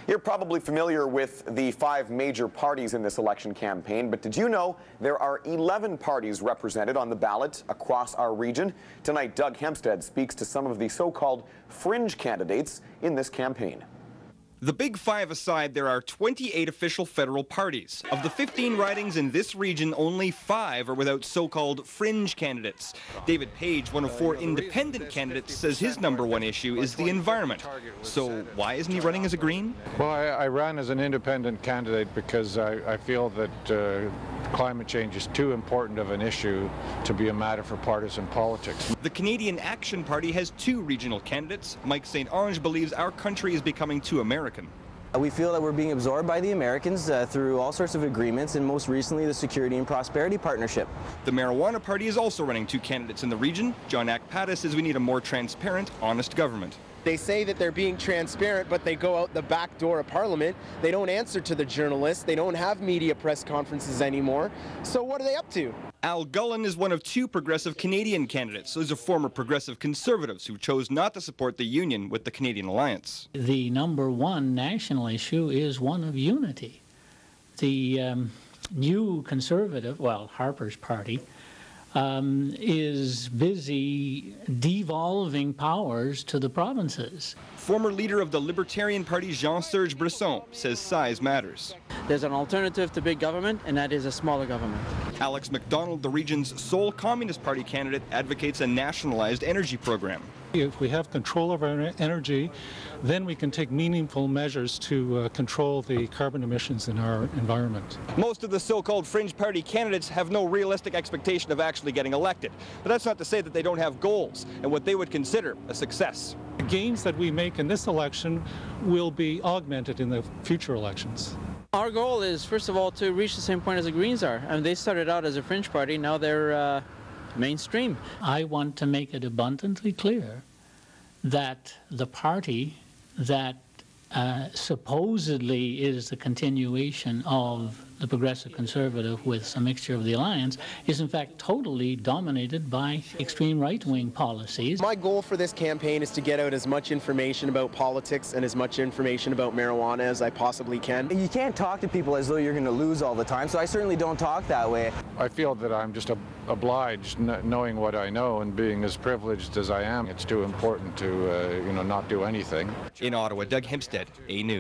You're probably familiar with the 5 major parties in this election campaign, but did you know there are 11 parties represented on the ballot across our region? Tonight, Doug Hempstead speaks to some of the so-called fringe candidates in this campaign. The Big Five aside, there are 28 official federal parties. Of the 15 ridings in this region, only 5 are without so-called fringe candidates. David Page, one of 4 independent candidates, says his #1 issue is the environment. So why isn't he running as a Green? Well, I ran as an independent candidate because I feel that climate change is too important of an issue to be a matter for partisan politics. The Canadian Action Party has 2 regional candidates. Mike St. Onge believes our country is becoming too American. We feel that we're being absorbed by the Americans through all sorts of agreements, and most recently the Security and Prosperity Partnership. The Marijuana Party is also running 2 candidates in the region. John Akpata says we need a more transparent, honest government. They say that they're being transparent, but they go out the back door of Parliament. They don't answer to the journalists. They don't have media press conferences anymore. So what are they up to? Al Gullen is one of 2 progressive Canadian candidates. Those are former progressive conservatives who chose not to support the union with the Canadian Alliance. The #1 national issue is one of unity. The new conservative, well, Harper's party, is busy devolving powers to the provinces. Former leader of the Libertarian Party, Jean-Serge Brisson, says size matters. There's an alternative to big government, and that is a smaller government. Alex MacDonald, the region's sole Communist Party candidate, advocates a nationalized energy program. If we have control of our energy, then we can take meaningful measures to control the carbon emissions in our environment. Most of the so-called fringe party candidates have no realistic expectation of actually getting elected. But that's not to say that they don't have goals and what they would consider a success. The gains that we make in this election will be augmented in the future elections. Our goal is, first of all, to reach the same point as the Greens are. I mean, they started out as a fringe party, now they're mainstream. I want to make it abundantly clear that the party that supposedly is the continuation of the Progressive Conservative with some mixture of the Alliance is in fact totally dominated by extreme right-wing policies. My goal for this campaign is to get out as much information about politics and as much information about marijuana as I possibly can. You can't talk to people as though you're going to lose all the time, so I certainly don't talk that way. I feel that I'm just obliged, knowing what I know and being as privileged as I am. It's too important to not do anything. In Ottawa, Doug Hempstead, A News.